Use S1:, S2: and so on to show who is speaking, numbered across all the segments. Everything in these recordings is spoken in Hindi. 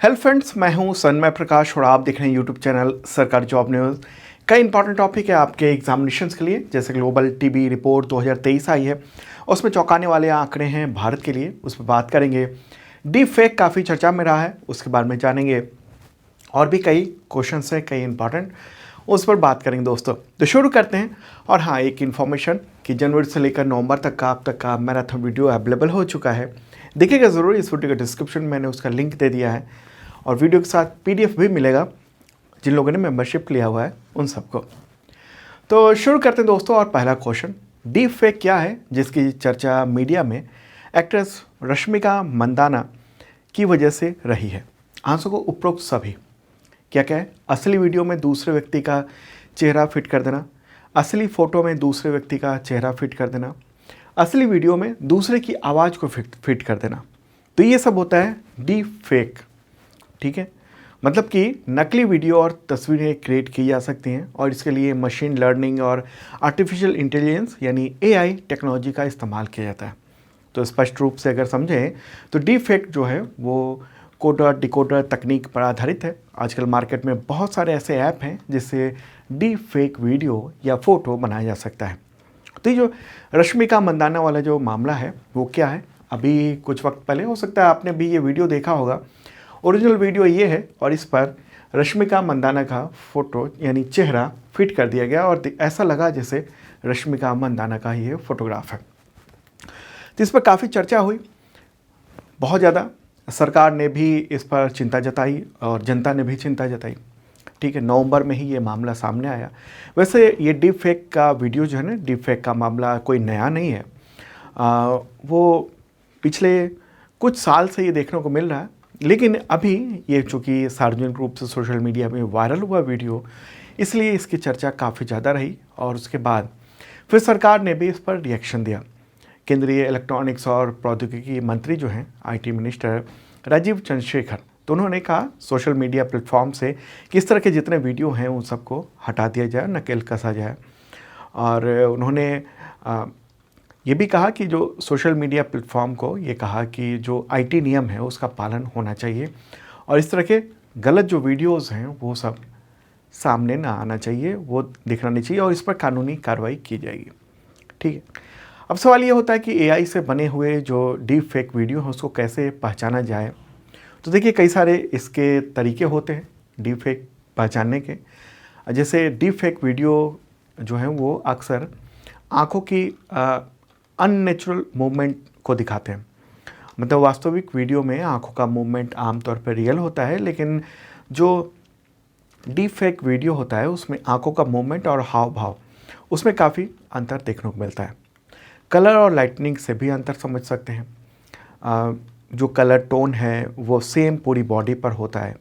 S1: हेलो फ्रेंड्स, मैं हूं सन्मय प्रकाश और आप देख रहे हैं यूट्यूब चैनल सरकारी जॉब न्यूज़। कई इंपॉर्टेंट टॉपिक है आपके एग्जामिनेशंस के लिए, जैसे ग्लोबल टीबी रिपोर्ट 2023 आई है, उसमें चौंकाने वाले आंकड़े हैं भारत के लिए, उस पर बात करेंगे। डीप फेक काफ़ी चर्चा में रहा है, उसके बारे में जानेंगे। और भी कई क्वेश्चंस हैं, कई इंपॉर्टेंट, उस पर बात करेंगे दोस्तों। तो शुरू करते हैं। और हाँ, एक इन्फॉर्मेशन कि जनवरी से लेकर नवंबर तक का अब तक का मैराथन वीडियो अवेलेबल हो चुका है। देखिएगा ज़रूर, इस वीडियो के डिस्क्रिप्शन में मैंने उसका लिंक दे दिया है और वीडियो के साथ पीडीएफ भी मिलेगा जिन लोगों ने मेंबरशिप लिया हुआ है उन सबको। तो शुरू करते हैं दोस्तों। और पहला क्वेश्चन, डीप फेक क्या है जिसकी चर्चा मीडिया में एक्ट्रेस रश्मिका मंदाना की वजह से रही है? आंसर को उपरोक्त सभी। क्या क्या है? असली वीडियो में दूसरे व्यक्ति का चेहरा फिट कर देना, असली फ़ोटो में दूसरे व्यक्ति का चेहरा फिट कर देना, असली वीडियो में दूसरे की आवाज़ को फिट कर देना। तो ये सब होता है डीप फेक। ठीक है, मतलब कि नकली वीडियो और तस्वीरें क्रिएट की जा सकती हैं और इसके लिए मशीन लर्निंग और आर्टिफिशियल इंटेलिजेंस यानी एआई टेक्नोलॉजी का इस्तेमाल किया जाता है। तो स्पष्ट रूप से अगर समझें तो डीप फेक जो है वो कोडर डिकोडर तकनीक पर आधारित है। आजकल मार्केट में बहुत सारे ऐसे ऐप हैं जिससे डीप फेक वीडियो या फ़ोटो बनाया जा सकता है। तो ये जो रश्मिका मंदाना वाला जो मामला है वो क्या है, अभी कुछ वक्त पहले, हो सकता है आपने भी ये वीडियो देखा होगा। ओरिजिनल वीडियो ये है और इस पर रश्मिका मंदाना का फ़ोटो यानी चेहरा फिट कर दिया गया और ऐसा लगा जैसे रश्मिका मंदाना का ये फ़ोटोग्राफ है। तो इस पर काफ़ी चर्चा हुई, बहुत ज़्यादा। सरकार ने भी इस पर चिंता जताई और जनता ने भी चिंता जताई। ठीक है, नवंबर में ही ये मामला सामने आया। वैसे ये डीप फेक का वीडियो जो है ना, डीप फेक का मामला कोई नया नहीं है। वो पिछले कुछ साल से ये देखने को मिल रहा है, लेकिन अभी ये चूँकि सार्वजनिक रूप से सोशल मीडिया में वायरल हुआ वीडियो, इसलिए इसकी चर्चा काफ़ी ज़्यादा रही। और उसके बाद फिर सरकार ने भी इस पर रिएक्शन दिया। केंद्रीय इलेक्ट्रॉनिक्स और प्रौद्योगिकी मंत्री जो हैं, आईटी मिनिस्टर राजीव चंद्रशेखर, तो उन्होंने कहा सोशल मीडिया प्लेटफॉर्म से किस तरह के जितने वीडियो हैं उन सबको हटा दिया जाए, नकेल कसा जाए। और उन्होंने ये भी कहा कि जो सोशल मीडिया प्लेटफॉर्म को ये कहा कि जो आईटी नियम है उसका पालन होना चाहिए और इस तरह के गलत जो वीडियोस हैं वो सब सामने ना आना चाहिए, वो दिखना नहीं चाहिए और इस पर कानूनी कार्रवाई की जाएगी। ठीक है, अब सवाल ये होता है कि एआई से बने हुए जो डीप फेक वीडियो हैं उसको कैसे पहचाना जाए। तो देखिए, कई सारे इसके तरीके होते हैं डीप फेक पहचानने के। जैसे डीप फेक वीडियो जो है वो अक्सर आँखों की अननेचुरल मूवमेंट को दिखाते हैं। मतलब वास्तविक वीडियो में आँखों का मूवमेंट आमतौर पर रियल होता है, लेकिन जो डीप फेक वीडियो होता है उसमें आँखों का मूवमेंट और हाव भाव, उसमें काफ़ी अंतर देखने को मिलता है। कलर और लाइटनिंग से भी अंतर समझ सकते हैं। जो कलर टोन है वो सेम पूरी बॉडी पर होता है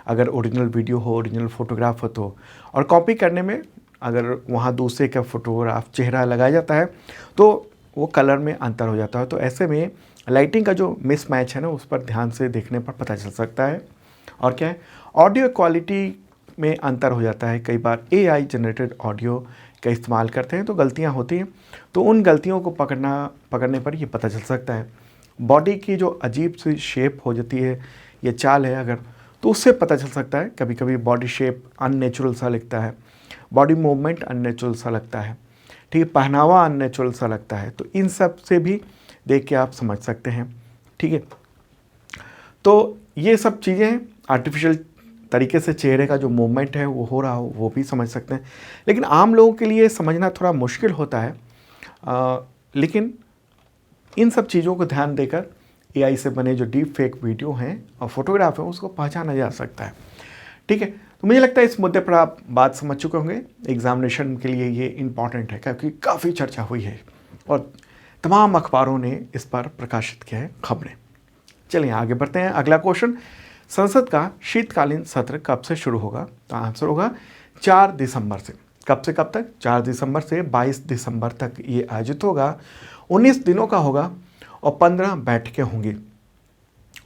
S1: अगर ओरिजिनल वीडियो हो, ओरिजिनल फ़ोटोग्राफ हो तो। और कॉपी करने में अगर वहाँ दूसरे का फ़ोटोग्राफ चेहरा लगाया जाता है तो वो कलर में अंतर हो जाता है। तो ऐसे में लाइटिंग का जो मिसमैच है ना, उस पर ध्यान से देखने पर पता चल सकता है। और क्या है, ऑडियो क्वालिटी में अंतर हो जाता है। कई बार एआई जनरेटेड ऑडियो का इस्तेमाल करते हैं तो गलतियां होती हैं, तो उन गलतियों को पकड़ने पर ये पता चल सकता है। बॉडी की जो अजीब सी शेप हो जाती है, ये चाल है अगर, तो उससे पता चल सकता है। कभी कभी बॉडी शेप अननेचुरल सा लगता है, बॉडी मूवमेंट अननेचुरल सा लगता है, ठीक है, पहनावा अननेचुरल सा लगता है। तो इन सब से भी देख के आप समझ सकते हैं। ठीक है, तो ये सब चीज़ें आर्टिफिशियल तरीके से चेहरे का जो मूवमेंट है वो हो रहा हो वो भी समझ सकते हैं, लेकिन आम लोगों के लिए समझना थोड़ा मुश्किल होता है। लेकिन इन सब चीज़ों को ध्यान देकर एआई से बने जो डीप फेक वीडियो हैं और फोटोग्राफ हैं उसको पहचाना जा सकता है। ठीक है, तो मुझे लगता है इस मुद्दे पर आप बात समझ चुके होंगे। एग्जामिनेशन के लिए ये इम्पॉर्टेंट है क्योंकि काफ़ी चर्चा हुई है और तमाम अखबारों ने इस पर प्रकाशित किया है खबरें। चलिए आगे बढ़ते हैं। अगला क्वेश्चन, संसद का शीतकालीन सत्र कब से शुरू होगा? तो आंसर होगा 4 दिसंबर से। कब से कब तक? 4 दिसंबर से 22 दिसंबर तक ये आयोजित होगा। 19 दिनों का होगा और 15 बैठकें होंगी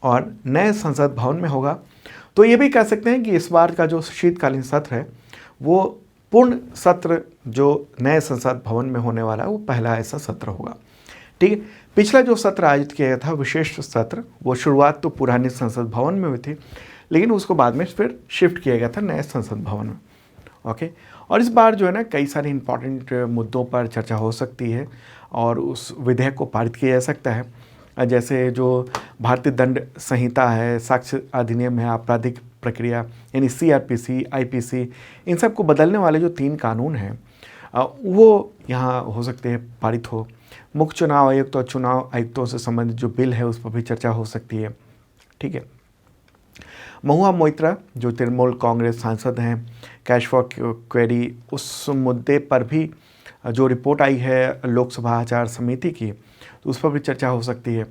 S1: और नए संसद भवन में होगा। तो ये भी कह सकते हैं कि इस बार का जो शीतकालीन सत्र है वो पूर्ण सत्र जो नए संसद भवन में होने वाला है वो पहला ऐसा सत्र होगा। ठीक है, पिछला जो सत्र आयोजित किया गया था विशेष सत्र, वो शुरुआत तो पुराने संसद भवन में हुई थी, लेकिन उसको बाद में फिर शिफ्ट किया गया था नए संसद भवन में। ओके, और इस बार जो है ना कई सारे इंपॉर्टेंट मुद्दों पर चर्चा हो सकती है और उस विधेयक को पारित किया जा सकता है, जैसे जो भारतीय दंड संहिता है, साक्ष्य अधिनियम है, आपराधिक प्रक्रिया यानी CRPC, IPC, इन सब को बदलने वाले जो 3 कानून हैं वो यहाँ हो सकते हैं पारित हो। मुख्य चुनाव आयुक्त और चुनाव आयुक्तों से संबंधित जो बिल है उस पर भी चर्चा हो सकती है। ठीक है, महुआ मोइत्रा जो तृणमूल कांग्रेस सांसद हैं, कैश फॉर क्वेरी, उस मुद्दे पर भी जो रिपोर्ट आई है लोकसभा आचार समिति की, तो उस पर भी चर्चा हो सकती है।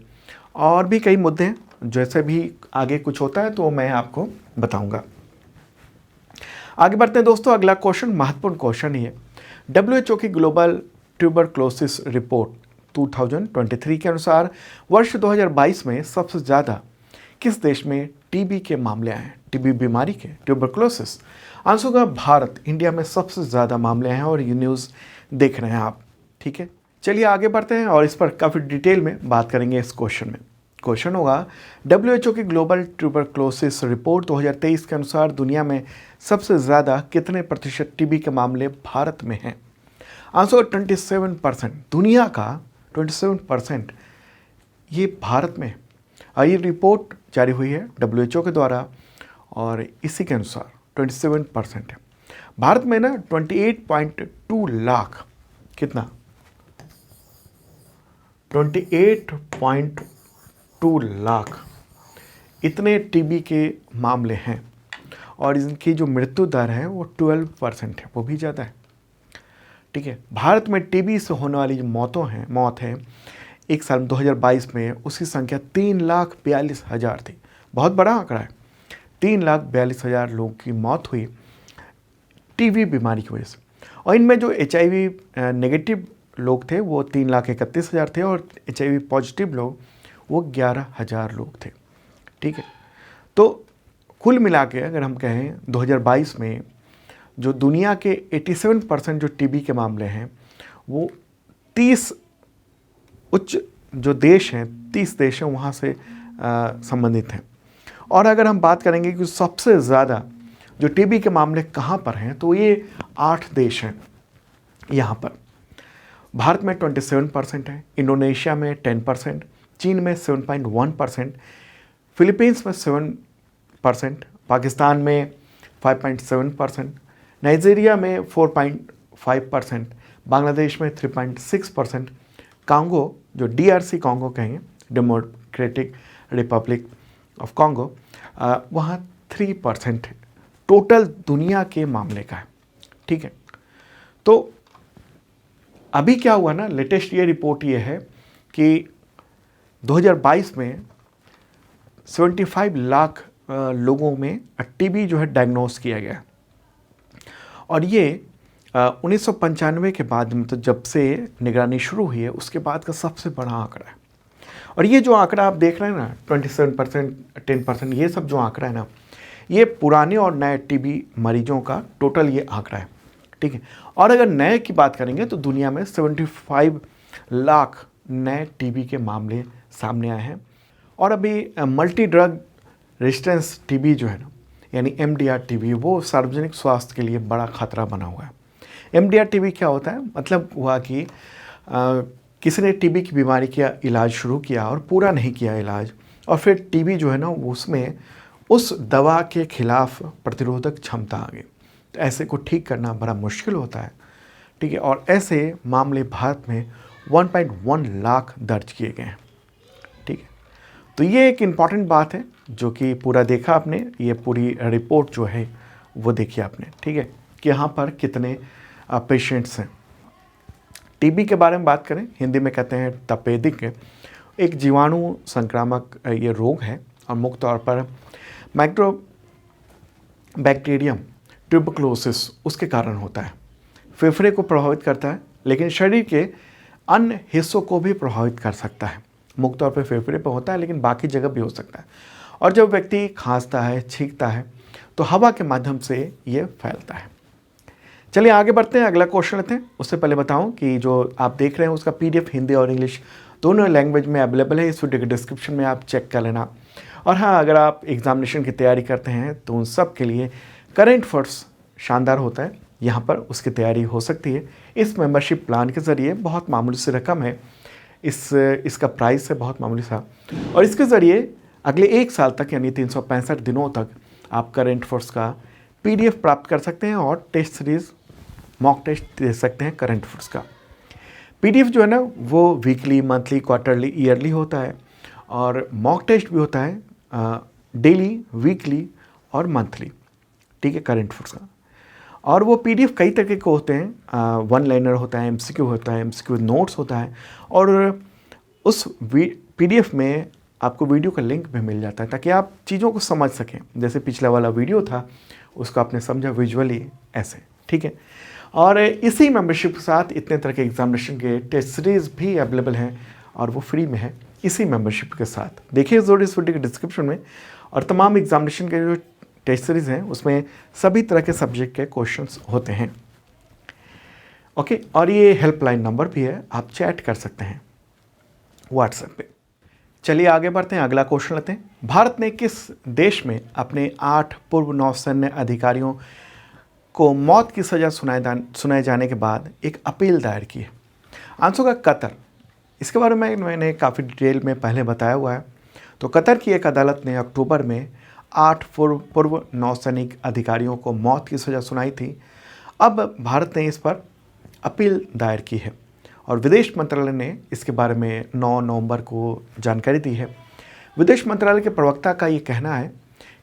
S1: और भी कई मुद्दे हैं, जैसे भी आगे कुछ होता है तो मैं आपको बताऊंगा। आगे बढ़ते हैं दोस्तों, अगला क्वेश्चन महत्वपूर्ण क्वेश्चन ही है। WHO की ग्लोबल ट्यूबरक्लोसिस रिपोर्ट 2023 के अनुसार वर्ष 2022 में सबसे ज़्यादा किस देश में टीबी के मामले आए हैं? टीबी बीमारी के, ट्यूबरक्लोसिस। आंसर होगा भारत। इंडिया में सबसे ज़्यादा मामले हैं और ये न्यूज़ देख रहे हैं आप। ठीक है, चलिए आगे बढ़ते हैं और इस पर काफ़ी डिटेल में बात करेंगे इस क्वेश्चन में। क्वेश्चन होगा WHO की ग्लोबल ट्यूबरक्लोसिस रिपोर्ट 2023 के अनुसार दुनिया में सबसे ज़्यादा कितने प्रतिशत टीबी के मामले भारत में हैं? आंसर 27%। दुनिया का 27% ये भारत में है। ये रिपोर्ट जारी हुई है WHO के द्वारा और इसी के अनुसार 27% है। भारत में ना 28.2 लाख, कितना 28.2 लाख इतने टीबी के मामले हैं और इनकी जो मृत्यु दर है वो 12% है, वो भी ज़्यादा है। ठीक है, भारत में टीबी से होने वाली जो मौत है एक साल 2022 में उसकी संख्या 3,42,000 थी। बहुत बड़ा आंकड़ा है। 3,42,000 लोगों की मौत हुई टीबी बीमारी की वजह से, और इनमें जो HIV नेगेटिव लोग थे वो 3,31,000 थे और HIV पॉजिटिव लोग वो 11,000 लोग थे। ठीक है, तो कुल मिला के अगर हम कहें 2022 में जो दुनिया के 87% जो टीबी के मामले हैं वो 30 उच्च जो देश हैं, 30 देश हैं वहाँ से संबंधित हैं। और अगर हम बात करेंगे कि सबसे ज़्यादा जो टीबी के मामले कहाँ पर हैं, तो ये 8 देश हैं। यहाँ पर भारत में 27% है, इंडोनेशिया में 10%, चीन में 7.1%, फिलीपींस में 7%, पाकिस्तान में 5.7%, नाइजीरिया में 4.5%, बांग्लादेश में 3.6%, कांगो जो DRC कांगो कहेंगे, डेमोक्रेटिक रिपब्लिक ऑफ कांगो, वहाँ 3% टोटल दुनिया के मामले का है। ठीक है, तो अभी क्या हुआ ना, लेटेस्ट ये रिपोर्ट ये है कि 2022 में 75 लाख लोगों में टीबी जो है डायग्नोस किया गया और ये 1995 के बाद, मतलब जब से निगरानी शुरू हुई है उसके बाद का सबसे बड़ा आंकड़ा है। और ये जो आंकड़ा आप देख रहे हैं ना 27%, 10%, ये सब जो आंकड़ा है ना, ये पुराने और नए टीबी मरीजों का टोटल ये आंकड़ा है। ठीक है, और अगर नए की बात करेंगे तो दुनिया में 75 लाख नए टीबी के मामले सामने आए हैं। और अभी मल्टी ड्रग रेजिस्टेंस टीबी जो है ना, यानी MDR टीबी, वो सार्वजनिक स्वास्थ्य के लिए बड़ा खतरा बना हुआ है। MDR टीबी क्या होता है? मतलब हुआ कि किसी ने टीबी की बीमारी का इलाज शुरू किया और पूरा नहीं किया इलाज, और फिर टीबी जो है ना उसमें उस दवा के खिलाफ प्रतिरोधक क्षमता आ गई, तो ऐसे को ठीक करना बड़ा मुश्किल होता है। ठीक है, और ऐसे मामले भारत में 1.1 लाख दर्ज किए गए हैं। ठीक है, तो ये एक इम्पॉर्टेंट बात है जो कि पूरा देखा आपने, ये पूरी रिपोर्ट जो है वो देखी आपने। ठीक है, कि यहाँ पर कितने पेशेंट्स हैं। टीबी के बारे में बात करें, हिंदी में कहते हैं तपेदिक, एक जीवाणु संक्रामक ये रोग है और मुख्य तौर पर माइक्रोबैक्टीरियम ट्यूबरक्लोसिस उसके कारण होता है। फेफड़े को प्रभावित करता है, लेकिन शरीर के अन्य हिस्सों को भी प्रभावित कर सकता है। मुख्य तौर पर फेफड़े पर होता है, लेकिन बाकी जगह भी हो सकता है। और जब व्यक्ति खांसता है, छींकता है, तो हवा के माध्यम से ये फैलता है। चलिए आगे बढ़ते हैं, अगला क्वेश्चन लेते हैं। उससे पहले बताऊं कि जो आप देख रहे हैं उसका PDF हिंदी और इंग्लिश दोनों लैंग्वेज में अवेलेबल है। इस वीडियो के डिस्क्रिप्शन में आप चेक कर लेना। और हाँ, अगर आप एग्ज़ामिनेशन की तैयारी करते हैं तो उन सब के लिए करेंट अफेयर्स शानदार होता है, यहाँ पर उसकी तैयारी हो सकती है। इस मेंबरशिप प्लान के ज़रिए बहुत मामूली सी रकम है, इसका प्राइस है बहुत मामूली सा, और इसके ज़रिए अगले 1 साल तक यानी 365 दिनों तक आप करेंट अफेयर्स का PDF प्राप्त कर सकते हैं और टेस्ट सीरीज़ मॉक टेस्ट दे सकते हैं करंट अफेयर्स का। PDF जो है ना वो वीकली, मंथली, क्वार्टरली, ईयरली होता है, और मॉक टेस्ट भी होता है डेली, वीकली और मंथली, ठीक है, करंट अफेयर्स का। और वो PDF कई तरह के होते हैं, वन लाइनर होता है, MCQ होता है, MCQ नोट्स होता है, और उस PDF में आपको वीडियो का लिंक भी मिल जाता है ताकि आप चीज़ों को समझ सकें। जैसे पिछला वाला वीडियो था उसको आपने समझा विजुअली ऐसे, ठीक है। और इसी मेंबरशिप के साथ इतने तरह के एग्जामिनेशन के टेस्ट सीरीज़ भी अवेलेबल हैं और वो फ्री में है इसी मेंबरशिप के साथ। देखिए ज़रूर इस वीडियो के डिस्क्रिप्शन में, और तमाम एग्जामिनेशन के जो टेस्ट सीरीज़ हैं उसमें सभी तरह के सब्जेक्ट के क्वेश्चंस होते हैं। ओके, और ये हेल्पलाइन नंबर भी है, आप चैट कर सकते हैं व्हाट्सएप पे। चलिए आगे बढ़ते हैं, अगला क्वेश्चन लेते हैं। भारत ने किस देश में अपने 8 पूर्व नौसैन्य अधिकारियों को मौत की सज़ा सुनाए जाने के बाद एक अपील दायर की है? आंसर होगा कतर। इसके बारे में मैंने काफ़ी डिटेल में पहले बताया हुआ है। तो कतर की एक अदालत ने अक्टूबर में 8 पूर्व नौसैनिक अधिकारियों को मौत की सज़ा सुनाई थी। अब भारत ने इस पर अपील दायर की है और विदेश मंत्रालय ने इसके बारे में 9 नवंबर को जानकारी दी है। विदेश मंत्रालय के प्रवक्ता का ये कहना है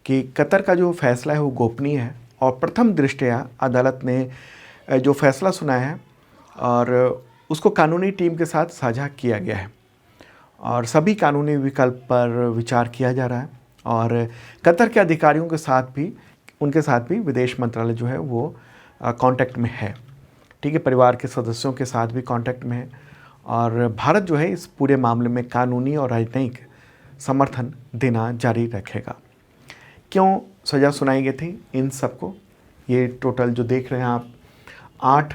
S1: कि कतर का जो फैसला है वो गोपनीय है और प्रथम दृष्टया अदालत ने जो फैसला सुनाया है और उसको कानूनी टीम के साथ साझा किया गया है और सभी कानूनी विकल्प पर विचार किया जा रहा है। और कतर के अधिकारियों के साथ भी, उनके साथ भी विदेश मंत्रालय जो है वो कांटेक्ट में है, ठीक है, परिवार के सदस्यों के साथ भी कांटेक्ट में है। और भारत जो है इस पूरे मामले में कानूनी और राजनयिक समर्थन देना जारी रखेगा। क्यों सज़ा सुनाई गई थी इन सबको? ये टोटल जो देख रहे हैं आप 8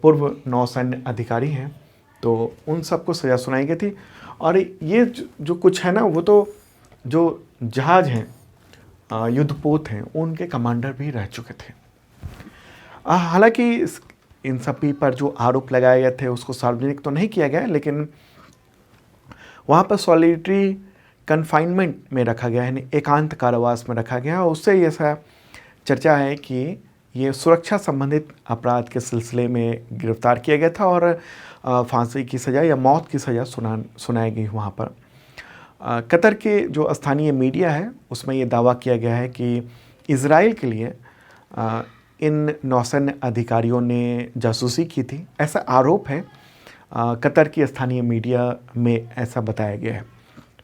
S1: पूर्व नौसैन्य अधिकारी हैं, तो उन सबको सज़ा सुनाई गई थी। और ये जो कुछ है ना, वो तो जो जहाज हैं, युद्धपोत हैं, उनके कमांडर भी रह चुके थे। हालांकि इन सभी पर जो आरोप लगाए गए थे उसको सार्वजनिक तो नहीं किया गया, लेकिन वहाँ पर सॉलिटरी कन्फाइनमेंट में रखा गया है, एकांत कारावास में रखा गया। और उससे ऐसा चर्चा है कि ये सुरक्षा संबंधित अपराध के सिलसिले में गिरफ्तार किया गया था और फांसी की सज़ा या मौत की सज़ा सुनाई गई वहाँ पर। कतर के जो स्थानीय मीडिया है उसमें ये दावा किया गया है कि इजराइल के लिए इन नौसैन्य अधिकारियों ने जासूसी की थी, ऐसा आरोप है। कतर की स्थानीय मीडिया में ऐसा बताया गया है,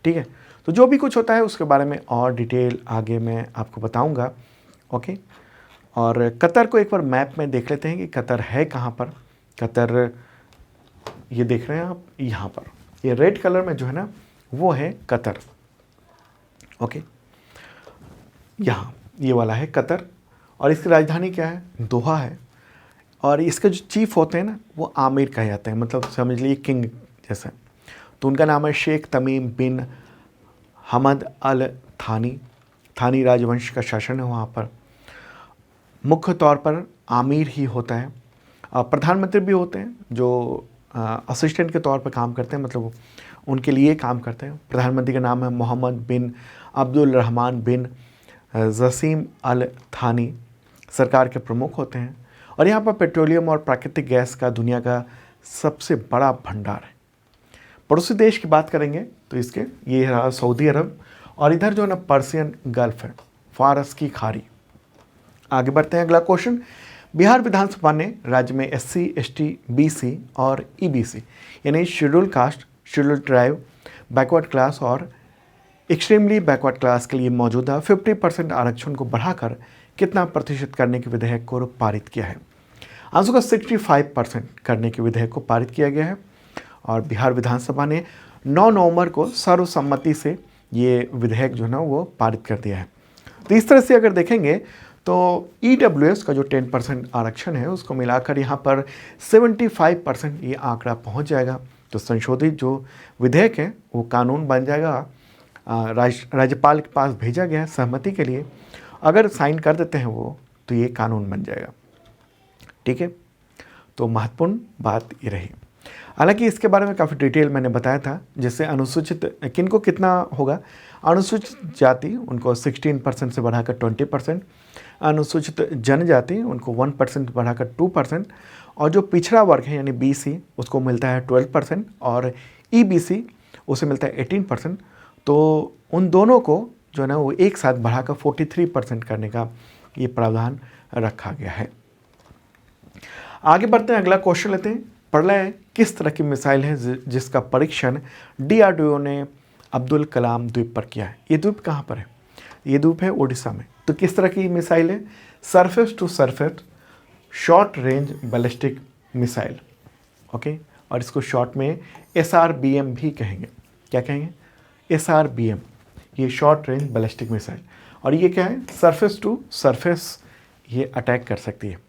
S1: ठीक है। तो जो भी कुछ होता है उसके बारे में और डिटेल आगे मैं आपको बताऊंगा, ओके। और कतर को एक बार मैप में देख लेते हैं कि कतर है कहाँ पर। कतर ये देख रहे हैं आप यहाँ पर, ये रेड कलर में जो है ना वो है कतर, ओके। यहाँ ये वाला है कतर और इसकी राजधानी क्या है? दोहा है। और इसके जो चीफ होते हैं ना वो आमिर कहे जाते हैं, मतलब समझ लीजिए किंग जैसे। तो उनका नाम है शेख तमीम बिन हमद अल थानी। थानी राजवंश का शासन है वहाँ पर। मुख्य तौर पर आमिर ही होता है। प्रधानमंत्री भी होते हैं जो असिस्टेंट के तौर पर काम करते हैं, मतलब उनके लिए काम करते हैं। प्रधानमंत्री का नाम है मोहम्मद बिन अब्दुल रहमान बिन जसीम अल थानी। सरकार के प्रमुख होते हैं और यहाँ पर पेट्रोलियम और प्राकृतिक गैस का दुनिया का सबसे बड़ा भंडार है। पड़ोसी देश की बात करेंगे तो इसके ये रहा सऊदी अरब और इधर जो है ना पर्शियन गल्फ है, फारस की खाड़ी। आगे बढ़ते हैं, अगला क्वेश्चन। बिहार विधानसभा ने राज्य में SC, ST, BC और EBC यानी schedule caste, schedule tribe, backward class और एक्सट्रीमली बैकवर्ड क्लास के लिए मौजूदा 50% आरक्षण को बढ़ाकर कितना प्रतिशत करने के विधेयक को पारित किया है? आंसर का 65% करने के विधेयक को पारित किया गया है और बिहार विधानसभा ने 9 नवंबर को सर्वसम्मति से ये विधेयक जो है ना वो पारित कर दिया है। तो इस तरह से अगर देखेंगे तो EWS का जो 10% आरक्षण है उसको मिलाकर यहाँ पर 75% ये आंकड़ा पहुँच जाएगा। तो संशोधित जो विधेयक है वो कानून बन जाएगा राज्यपाल के पास भेजा गया है सहमति के लिए। अगर साइन कर देते हैं वो, तो ये कानून बन जाएगा। ठीक है, तो महत्वपूर्ण बात ये रही। हालांकि इसके बारे में काफ़ी डिटेल मैंने बताया था, जैसे अनुसूचित किनको कितना होगा, अनुसूचित जाति उनको 16% से बढ़ाकर 20%, अनुसूचित जनजाति उनको 1% बढ़ाकर 2%, और जो पिछड़ा वर्ग है यानी BC उसको मिलता है 12%, और EBC उसे मिलता है 18%। तो उन दोनों को जो है ना वो एक साथ बढ़ाकर 43% करने का ये प्रावधान रखा गया है। आगे बढ़ते हैं, अगला क्वेश्चन लेते हैं। प्रलय किस तरह की मिसाइल है जिसका परीक्षण DRDO ने अब्दुल कलाम द्वीप पर किया है? ये द्वीप कहाँ पर है? ये द्वीप है उड़ीसा में। तो किस तरह की मिसाइल है? Surface to surface short range ballistic missile. Okay, और इसको शॉर्ट में SRBM भी कहेंगे। क्या कहेंगे? SRBM, ये शॉर्ट रेंज बैलिस्टिक मिसाइल। और ये क्या है? सरफेस टू सरफेस ये अटैक कर सकती है।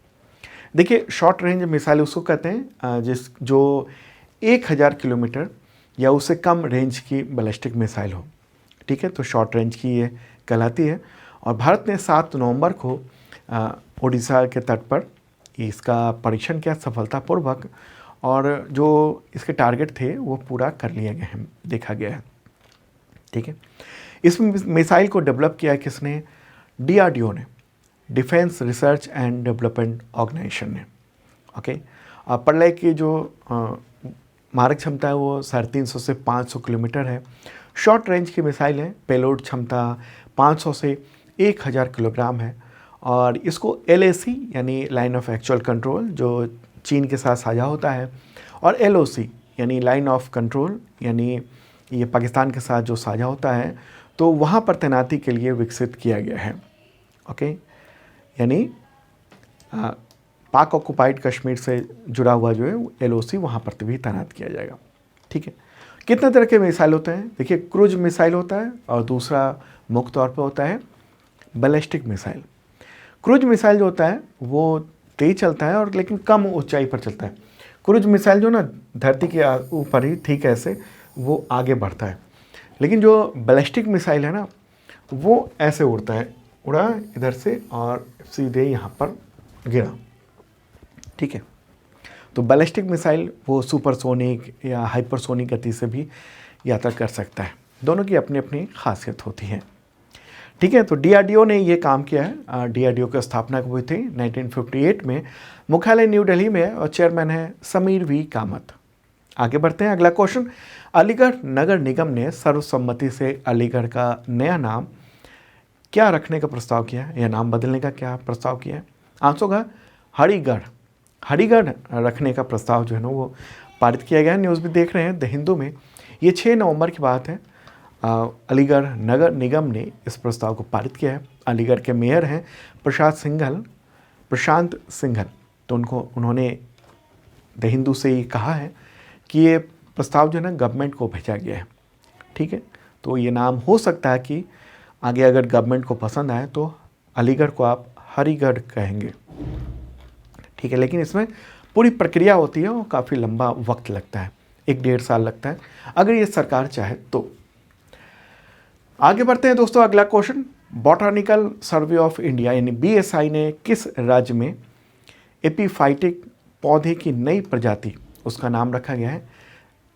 S1: देखिए, शॉर्ट रेंज मिसाइल उसको कहते हैं जो 1000 किलोमीटर या उससे कम रेंज की बैलिस्टिक मिसाइल हो। ठीक है, तो शॉर्ट रेंज की ये कहलाती है। और भारत ने 7 नवंबर को उड़ीसा के तट पर इसका परीक्षण किया सफलतापूर्वक, और जो इसके टारगेट थे वो पूरा कर लिए गए हैं, देखा गया है। ठीक है, इस मिसाइल को डेवलप किया किसने? DRDO ने, defence research and development organisation ने। ओके, प्रलय की जो मारक क्षमता है वो 350 से 500 किलोमीटर है। शॉर्ट रेंज की मिसाइल है, पेलोड क्षमता 500 से 1000 किलोग्राम है। और इसको LAC यानी लाइन ऑफ एक्चुअल कंट्रोल जो चीन के साथ साझा होता है, और LOC यानी लाइन ऑफ कंट्रोल यानी ये पाकिस्तान के साथ जो साझा होता है, तो वहाँ पर तैनाती के लिए विकसित किया गया है। ओके, यानी पाक ऑक्युपाइड कश्मीर से जुड़ा हुआ जो है LOC वहाँ पर भी तैनात किया जाएगा। ठीक है, कितने तरह के मिसाइल होते हैं? देखिए, क्रूज मिसाइल होता है और दूसरा मुख्य तौर पर होता है बैलिस्टिक मिसाइल। क्रूज मिसाइल जो होता है वो तेज चलता है और लेकिन कम ऊंचाई पर चलता है। क्रूज मिसाइल जो ना धरती के ऊपर ही ठीक ऐसे वो आगे बढ़ता है, लेकिन जो बैलिस्टिक मिसाइल है ना वो ऐसे उड़ता है, उड़ा इधर से और सीधे यहाँ पर गिरा। ठीक है, तो बैलिस्टिक मिसाइल वो सुपरसोनिक या हाइपरसोनिक गति से भी यात्रा कर सकता है। दोनों की अपनी अपनी खासियत होती है। ठीक है, तो DRDO ने ये काम किया है। DRDO की स्थापना हुई थी 1958 में, मुख्यालय न्यू दिल्ली में, और चेयरमैन है समीर V कामत। आगे बढ़ते हैं, अगला क्वेश्चन। अलीगढ़ नगर निगम ने सर्वसम्मति से अलीगढ़ का नया नाम क्या रखने का प्रस्ताव किया है, या नाम बदलने का क्या प्रस्ताव किया है? आंसर होगा हरिगढ़। हरिगढ़ रखने का प्रस्ताव जो है ना वो पारित किया गया है। न्यूज़ भी देख रहे हैं द हिंदू में। ये 6 नवंबर की बात है। अलीगढ़ नगर निगम ने इस प्रस्ताव को पारित किया है। अलीगढ़ के मेयर हैं प्रशांत सिंघल। तो उन्होंने द हिंदू से ये कहा है कि ये प्रस्ताव जो है ना गवर्नमेंट को भेजा गया है। ठीक है, तो ये नाम हो सकता है कि आगे अगर गवर्नमेंट को पसंद आए तो अलीगढ़ को आप हरिगढ़ कहेंगे। ठीक है, लेकिन इसमें पूरी प्रक्रिया होती है और काफ़ी लंबा वक्त लगता है, 1-1.5 साल लगता है अगर ये सरकार चाहे तो। आगे बढ़ते हैं दोस्तों, अगला question. Botanical survey of India यानी BSI ने किस राज्य में एपीफाइटिक पौधे की नई प्रजाति, उसका नाम रखा गया है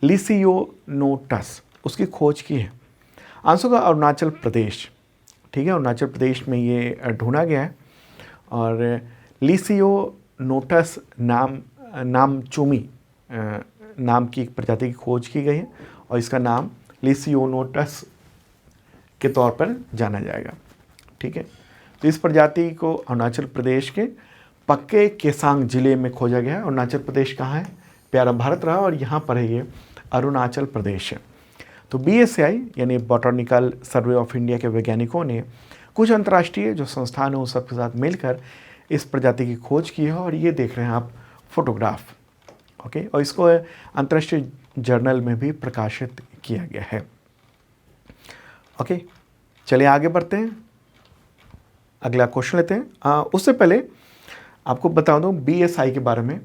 S1: लिसियोनोटस, उसकी खोज की है? आंसर होगा अरुणाचल प्रदेश। ठीक है, अरुणाचल प्रदेश में ये ढूंढा गया है। और लिसियोनोटस नामचुमी नाम की एक प्रजाति की खोज की गई है, और इसका नाम लिसियोनोटस के तौर पर जाना जाएगा। ठीक है, तो इस प्रजाति को अरुणाचल प्रदेश के पक्के केसांग जिले में खोजा गया है। अरुणाचल प्रदेश कहाँ है? प्यारा भारत रहा, और यहाँ पर है ये अरुणाचल प्रदेश है। तो BSI यानी बॉटनिकल सर्वे ऑफ इंडिया के वैज्ञानिकों ने कुछ अंतर्राष्ट्रीय जो संस्थान हैं उन सबके साथ मिलकर इस प्रजाति की खोज की है, और ये देख रहे हैं आप फोटोग्राफ। ओके, और इसको अंतर्राष्ट्रीय जर्नल में भी प्रकाशित किया गया है। ओके, चलिए आगे बढ़ते हैं, अगला क्वेश्चन लेते हैं। उससे पहले आपको बता दूं BSI के बारे में।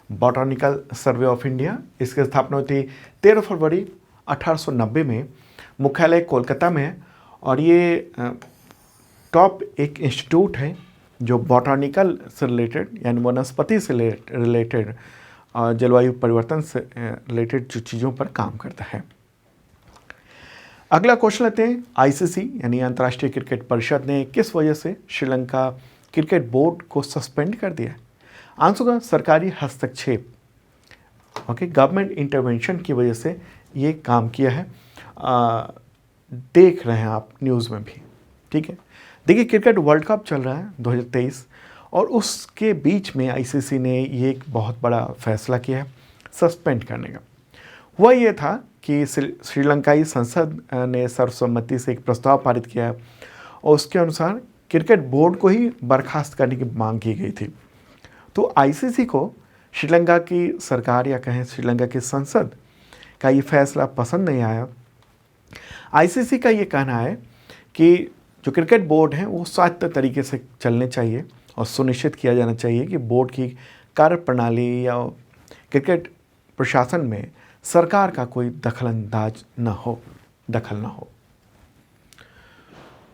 S1: बॉटनिकल सर्वे ऑफ इंडिया, इसकी स्थापना हुई थी 13 फरवरी 1890 में मुख्यालय कोलकाता में है और ये टॉप एक इंस्टीट्यूट है जो बॉटनिकल से रिलेटेड यानी वनस्पति से रिलेटेड और जलवायु परिवर्तन से रिलेटेड जो चीज़ों पर काम करता है। अगला क्वेश्चन लेते हैं, आईसीसी यानी अंतर्राष्ट्रीय क्रिकेट परिषद ने किस वजह से श्रीलंका क्रिकेट बोर्ड को सस्पेंड कर दिया है? आंसर का सरकारी हस्तक्षेप, ओके, गवर्नमेंट इंटरवेंशन की वजह से ये काम किया है। देख रहे हैं आप न्यूज़ में भी, ठीक है। देखिए क्रिकेट वर्ल्ड कप चल रहा है 2023 और उसके बीच में आईसीसी ने ये एक बहुत बड़ा फैसला किया है सस्पेंड करने का। वह ये था कि श्रीलंकाई संसद ने सर्वसम्मति से एक प्रस्ताव पारित किया है और उसके अनुसार क्रिकेट बोर्ड को ही बर्खास्त करने की मांग की गई थी। तो आईसीसी को श्रीलंका की सरकार या कहें श्रीलंका की संसद का ये फैसला पसंद नहीं आया। आईसीसी का ये कहना है कि जो क्रिकेट बोर्ड है वो स्वायत्त तरीके से चलने चाहिए और सुनिश्चित किया जाना चाहिए कि बोर्ड की कार्यप्रणाली या क्रिकेट प्रशासन में सरकार का कोई दखल ना हो।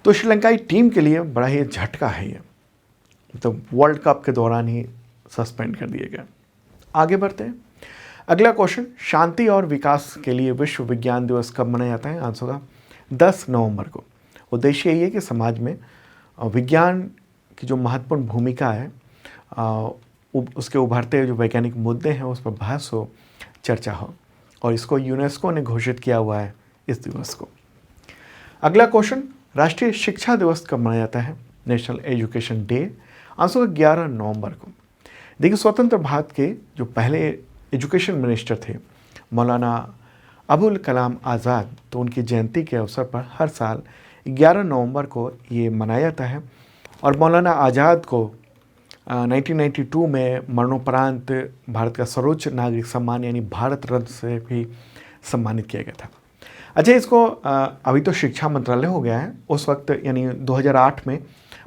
S1: तो श्रीलंकाई टीम के लिए बड़ा ही झटका है ये, तो वर्ल्ड कप के दौरान ही सस्पेंड कर दिए गए। आगे बढ़ते हैं, अगला क्वेश्चन, शांति और विकास के लिए विश्व विज्ञान दिवस कब मनाया जाता है? आंसर होगा 10 नवंबर को। उद्देश्य यही है कि समाज में विज्ञान की जो महत्वपूर्ण भूमिका है उसके उभरते जो वैज्ञानिक मुद्दे हैं उस पर बहस हो, चर्चा हो, और इसको यूनेस्को ने घोषित किया हुआ है इस दिवस को। अगला क्वेश्चन, राष्ट्रीय शिक्षा दिवस कब मनाया जाता है? National education day. आंसर 11 नवंबर को। देखिए स्वतंत्र भारत के जो पहले एजुकेशन मिनिस्टर थे मौलाना अबुल कलाम आज़ाद, तो उनकी जयंती के अवसर पर हर साल 11 नवंबर को ये मनाया जाता है। और मौलाना आज़ाद को 1992 में मरणोपरांत भारत का सर्वोच्च नागरिक सम्मान यानी भारत रत्न से भी सम्मानित किया गया था। अच्छा, इसको अभी तो शिक्षा मंत्रालय हो गया है, उस वक्त यानी 2008 में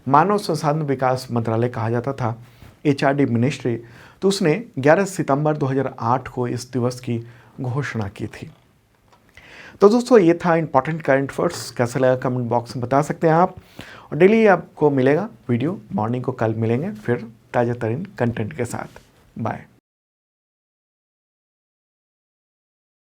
S1: मानव संसाधन विकास मंत्रालय कहा जाता था, एचआरडी मिनिस्ट्री। तो उसने 11 सितंबर 2008 को इस दिवस की घोषणा की थी। तो दोस्तों ये था इंपॉर्टेंट करंट अफेयर्स। कैसा लगा कमेंट बॉक्स में बता सकते हैं आप। और डेली आपको मिलेगा वीडियो, मॉर्निंग को कल मिलेंगे फिर ताज़ा तरीन कंटेंट के साथ। बाय।